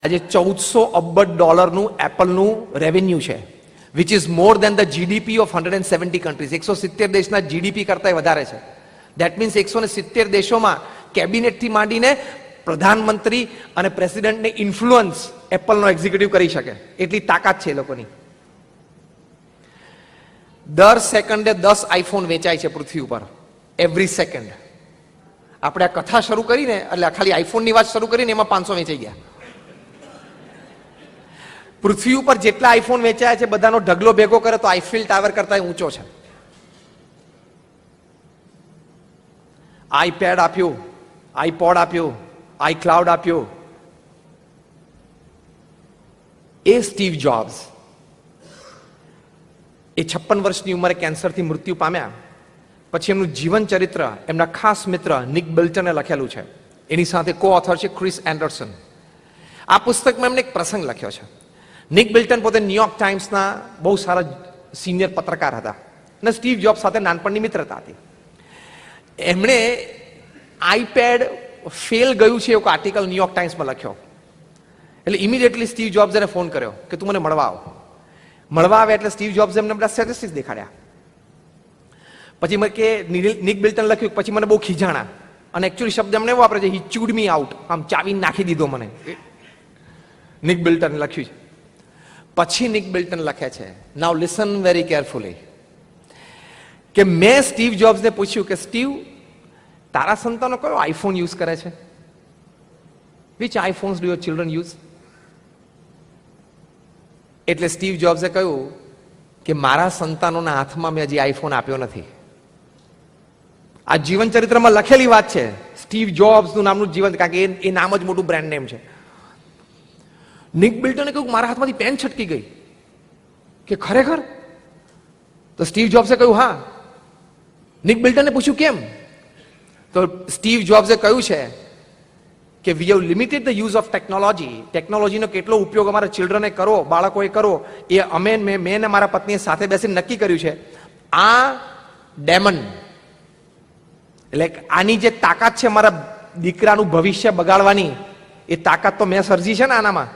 આજે 1400 અબજ ડોલરનું એપલનું રેવન્યુ છે, which is more than the GDP of 170 countries. 170 દેશના જીડીપી કરતા વધારે છે. દેટ મીન્સ 170 દેશોમાં કેબિનેટથી માંડીને પ્રધાનમંત્રી અને પ્રેસિડેન્ટને ઇન્ફ્લુઅન્સ એપલનો એક્ઝિક્યુટિવ કરી શકે એટલી તાકાત છે એ લોકોની. દર સેકન્ડે 10 આઈફોન વેચાય છે પૃથ્વી ઉપર, એવરી સેકન્ડ. આપણે આ કથા શરૂ કરીને એટલે ખાલી આઈફોનની વાત શરૂ કરીને એમાં 500 વેચાઈ ગયા. પૃથ્વી ઉપર જેટલા આઈફોન વેચાયા છે બધાનો ઢગલો ભેગો કરે તો આઈફિલ ટાવર કરતા ઊંચો છે. આઈપેડ આપ્યું, આઈપોડ આપ્યું, આઈક્લાઉડ આપ્યું. એ સ્ટીવ જોબ્સ એ 56 વર્ષની ઉંમરે કેન્સરથી મૃત્યુ પામ્યા. પછી એમનું જીવન ચરિત્ર એમના ખાસ મિત્ર નિક બિલ્ટને લખેલું છે. એની સાથે કો ઓથર છે ક્રિસ એન્ડરસન. આ પુસ્તકમાં એમને એક પ્રસંગ લખ્યો છે. નિક બિલ્ટન પોતે ન્યુયોર્ક ટાઈમ્સના બહુ સારા સિનિયર પત્રકાર હતા અને સ્ટીવ જોબ્સ સાથે નાનપણની મિત્રતા હતી. એમણે આઈપેડ ફેલ ગયું છે એવું આર્ટિકલ ન્યુયોર્ક ટાઈમ્સમાં લખ્યો. એટલે ઇમિડિયેટલી સ્ટીવ જોબ્સે ફોન કર્યો કે તું મને મળવા આવ. મળવા આવે એટલે સ્ટીવ જોબ્સે એમને બધા સ્ટેટિસ્ટિક્સ દેખાડ્યા. પછી મેં કે નિક બિલ્ટન લખ્યું, પછી મને બહુ ખીજાણા અને એકચ્યુઅલી શબ્દ એમને એવો વાપરે છે, હી ચૂડ મી આઉટ, આમ ચાવી નાખી દીધો મને. નિક બિલ્ટન લખ્યું છે. પછી નિક બિલ્ટન લખે છે, નાઉ લિસન વેરી કેરફુલી, કે મેં સ્ટીવ જોબ્સને પૂછ્યું કે સ્ટીવ, તારા સંતાનો કયો આઈફોન યુઝ કરે છે? Which iPhones do your children use? એટલે સ્ટીવ જોબ્સે કહ્યું કે મારા સંતાનોના હાથમાં મેં હજી આઈફોન આપ્યો નથી. આ જીવન ચરિત્રમાં લખેલી વાત છે. સ્ટીવ જોબ્સનું નામનું જીવન, કારણ કે એ નામ જ મોટું બ્રાન્ડ નેમ છે. નિક બિલ્ટને કહ્યું મારા હાથમાંથી પેન છટકી ગઈ. કે ખરેખર? તો સ્ટીવ જોબ્સે કહ્યું હા. નિક બિલ્ટને પૂછ્યું કેમ? તો સ્ટીવ જોબ્સે કહ્યું છે કે we have limited the use of technology. ટેકનોલોજીનો કેટલો ઉપયોગ અમારા ચિલ્ડ્રને કરો, બાળકોએ કરો, એ અમે મેં ને મારા પત્નીએ સાથે બેસીને નક્કી કર્યું છે. આ ડેમન એટલે આની જે તાકાત છે મારા દીકરાનું ભવિષ્ય બગાડવાની, એ તાકાત તો મેં સર્જી છે ને આનામાં.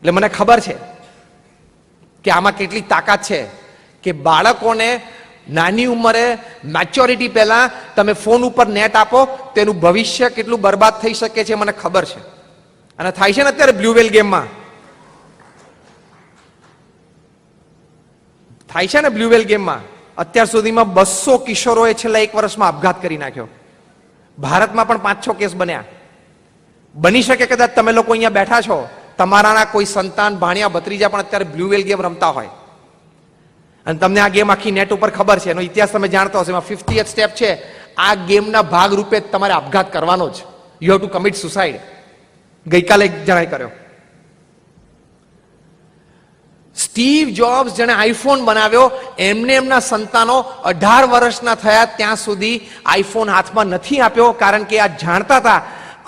એટલે મને ખબર છે કે આમાં કેટલી તાકાત છે કે બાળકોને નાની ઉંમરે મેચ્યોરિટી પહેલા તમે ફોન ઉપર નેટ આપો, તેનું ભવિષ્ય કેટલું બરબાદ થઈ શકે છે મને ખબર છે. અને થાય છે ને અત્યારે બ્લુ વેલ ગેમમાં, થાય છે ને બ્લુ વેલ ગેમમાં. અત્યાર સુધીમાં 200 કિશોરોએ છેલ્લા 1 વર્ષમાં આપઘાત કરી નાખ્યો. ભારતમાં પણ 5-6 કેસ બન્યા. બની શકે કદાચ તમે લોકો અહીંયા બેઠા છો, તમારાના કોઈ સંતાન, ભાણિયા, ભત્રીજા પણ અત્યારે બ્લુ વેલ ગેમ રમતા હોય અને તમને આ ગેમ આખી નેટ ઉપર ખબર છે, એનો ઇતિહાસ તમે જાણતા હશો. એમાં 50th સ્ટેપ છે, આ ગેમના ભાગ રૂપે તમારે આપઘાત કરવાનો જ. You have to commit suicide. ગઈકાલે એક જણાએ કર્યો. સ્ટીવ જોબ્સ જેણે આઈફોન બનાવ્યો, એમને એમના સંતાનો 18 વર્ષના થયા ત્યાં સુધી આઈફોન હાથમાં નથી આપ્યો, કારણ કે આ જાણતા હતા.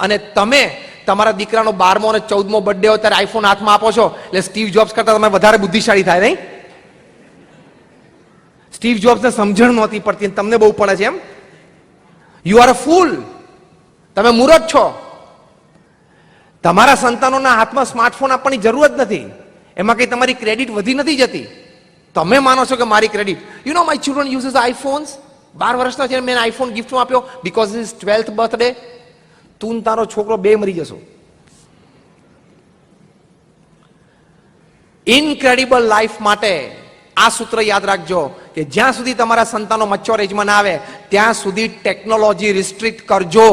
અને તમે તમારા દીકરાનો 12મો અને 14મો બર્થડે હોય ત્યારે આઈફોન હાથમાં આપો છો, એટલે સ્ટીવ જોબ્સ કરતા તમે વધારે બુદ્ધિશાળી થાય નહીં? સ્ટીવ જોબ્સને સમજણ નહોતી પડતી, તમને બહુ પડે છે એમ? યુ આર અ ફૂલ. તમે મૂર્ખ છો. તમારા સંતાનોના હાથમાં સ્માર્ટફોન આપવાની જરૂર જ નથી. એમાં કઈ તમારી ક્રેડિટ વધી નથી જતી. તમે માનો છો કે મારી credit, you know my children uses iPhones. 12 વર્ષના છે મેં આઈફોન ગિફ્ટમાં આપ્યો બીકોઝ ઇઝ 12th બર્થડે. તું તારો છોકરો બે મરી જશો. ઇનક્રેડિબલ લાઈફ માટે આ સૂત્ર યાદ રાખજો કે જ્યાં સુધી તમારા સંતાનો મેચ્યોર એજમાં ના આવે ત્યાં સુધી ટેકનોલોજી રિસ્ટ્રિક્ટ કરજો.